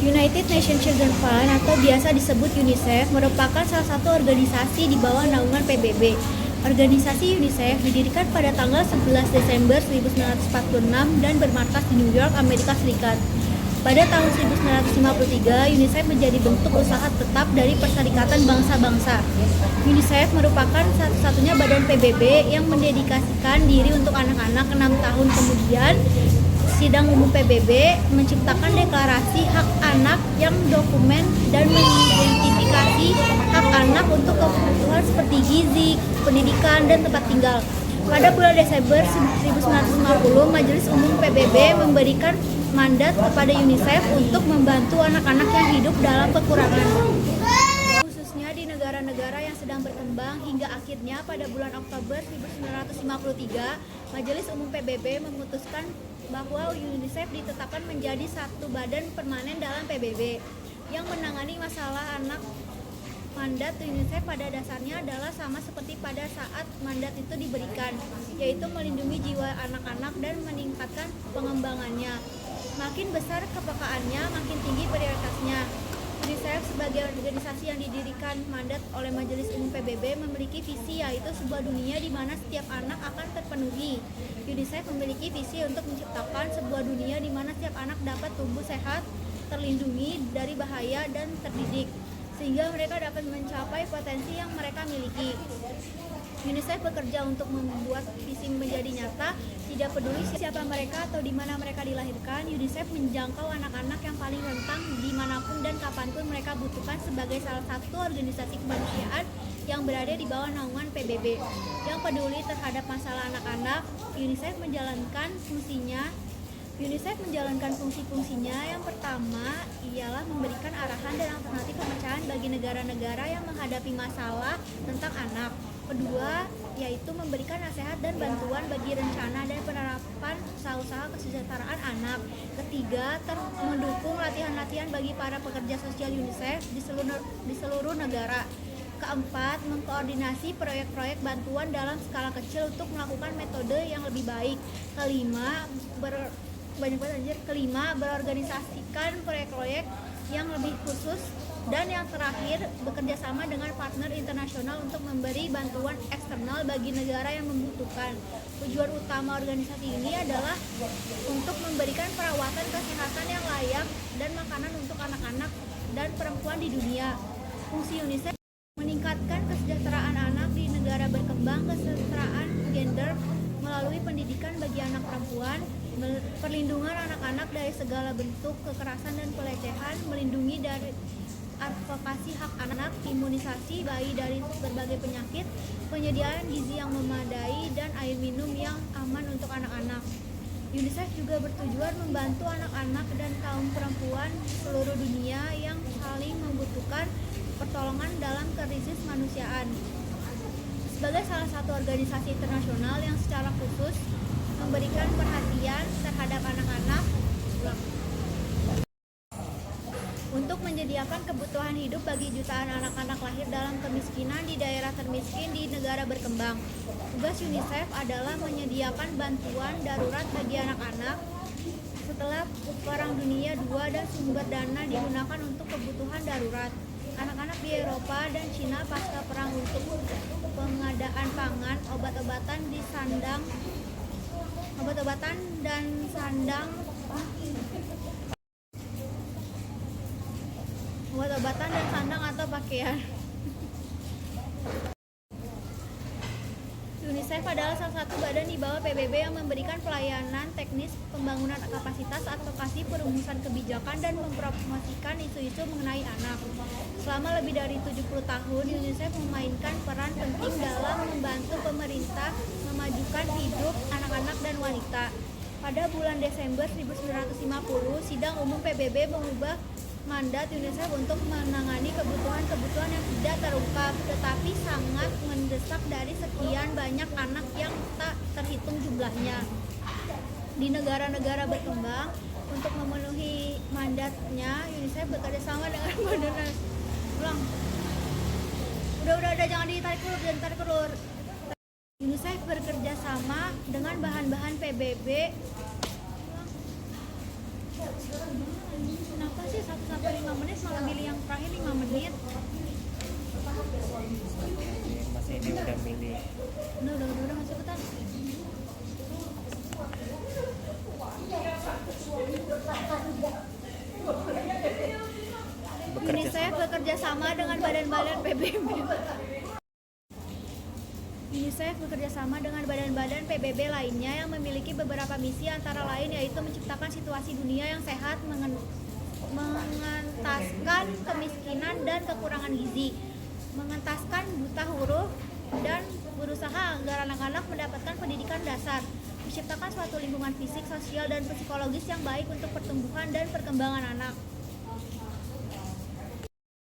United Nations Children Fund atau biasa disebut UNICEF merupakan salah satu organisasi di bawah naungan PBB. Organisasi UNICEF didirikan pada tanggal 11 Desember 1946 dan bermarkas di New York, Amerika Serikat. Pada tahun 1953, UNICEF menjadi bentuk usaha tetap dari Perserikatan Bangsa-Bangsa. UNICEF merupakan satu-satunya badan PBB yang mendedikasikan diri untuk anak-anak. 6 tahun kemudian, Sidang Umum PBB menciptakan deklarasi hak anak yang dokumen dan mengidentifikasi hak anak untuk kebutuhan seperti gizi, pendidikan, dan tempat tinggal. Pada bulan Desember 1950, Majelis Umum PBB memberikan mandat kepada UNICEF untuk membantu anak-anak yang hidup dalam kekurangan, khususnya di negara-negara yang sedang berkembang. Hingga akhirnya pada bulan Oktober 1953, Majelis Umum PBB memutuskan bahwa UNICEF ditetapkan menjadi satu badan permanen dalam PBB yang menangani masalah anak. Mandat UNICEF pada dasarnya adalah sama seperti pada saat mandat itu diberikan, yaitu melindungi jiwa anak-anak dan meningkatkan pengembangannya. Makin besar kepekaannya, makin tinggi prioritasnya. UNICEF sebagai organisasi yang didirikan mandat oleh Majelis Umum PBB memiliki visi, yaitu sebuah dunia di mana setiap anak akan terpenuhi. UNICEF memiliki visi untuk menciptakan sebuah dunia di mana setiap anak dapat tumbuh sehat, terlindungi dari bahaya, dan terdidik, sehingga mereka dapat mencapai potensi yang mereka miliki. UNICEF bekerja untuk membuat visi menjadi nyata. Tidak peduli siapa mereka atau di mana mereka dilahirkan, UNICEF menjangkau anak-anak yang paling rentan dimanapun dan kapanpun mereka butuhkan sebagai salah satu organisasi kemanusiaan yang berada di bawah naungan PBB yang peduli terhadap masalah anak-anak. UNICEF menjalankan fungsi-fungsinya. Yang pertama ialah memberikan arahan dan alternatif pemecahan bagi negara-negara yang menghadapi masalah tentang anak. Kedua, yaitu memberikan nasihat dan bantuan bagi rencana dan penerapan usaha-usaha kesejahteraan anak. Ketiga, mendukung latihan-latihan bagi para pekerja sosial UNICEF di seluruh negara. Keempat, mengkoordinasi proyek-proyek bantuan dalam skala kecil untuk melakukan metode yang lebih baik. Kelima, berorganisasikan proyek-proyek yang lebih khusus. Dan yang terakhir, bekerja sama dengan partner internasional untuk memberi bantuan eksternal bagi negara yang membutuhkan. Tujuan utama organisasi ini adalah untuk memberikan perawatan kesehatan yang layak dan makanan untuk anak-anak dan perempuan di dunia. Fungsi UNICEF meningkatkan kesejahteraan anak di negara berkembang, kesetaraan gender melalui pendidikan bagi anak perempuan, perlindungan anak-anak dari segala bentuk kekerasan dan pelecehan, melindungi dari advokasi hak anak, imunisasi bayi dari berbagai penyakit, penyediaan gizi yang memadai, dan air minum yang aman untuk anak-anak. UNICEF juga bertujuan membantu anak-anak dan kaum perempuan di seluruh dunia yang saling membutuhkan pertolongan dalam krisis kemanusiaan. Sebagai salah satu organisasi internasional yang secara khusus memberikan perhatian terhadap anak-anak untuk menyediakan kebutuhan hidup bagi jutaan anak-anak lahir dalam kemiskinan di daerah termiskin di negara berkembang. Tugas UNICEF adalah menyediakan bantuan darurat bagi anak-anak setelah Perang Dunia II dan sumber dana digunakan untuk kebutuhan darurat. Anak-anak di Eropa dan Cina pasca perang untuk pengadaan pangan, obat-obatan dan sandang atau pakaian. UNICEF adalah salah satu badan di bawah PBB yang memberikan pelayanan teknis, pembangunan kapasitas, advokasi, perumusan kebijakan, dan mempromosikan isu-isu mengenai anak. Selama lebih dari 70 tahun, UNICEF memainkan peran penting dalam membantu pemerintah memajukan hidup anak-anak dan wanita. Pada bulan Desember 1950, Sidang Umum PBB mengubah mandat UNICEF untuk menangani kebutuhan-kebutuhan yang tidak terungkap tetapi sangat mendesak dari sekian banyak anak yang tak terhitung jumlahnya di negara-negara berkembang. Untuk memenuhi mandatnya, UNICEF bekerja sama dengan badan udah jangan ditarik ulur. UNICEF bekerja sama dengan bahan-bahan PBB. Kenapa sih satu-satu bekerja sama dengan badan-badan PBB. UNICEF bekerja sama dengan badan-badan PBB lainnya yang memiliki beberapa misi, antara lain yaitu menciptakan situasi dunia yang sehat, mengentaskan kemiskinan dan kekurangan gizi, mengentaskan buta huruf, dan berusaha agar anak-anak mendapatkan pendidikan dasar, menciptakan suatu lingkungan fisik, sosial, dan psikologis yang baik untuk pertumbuhan dan perkembangan anak.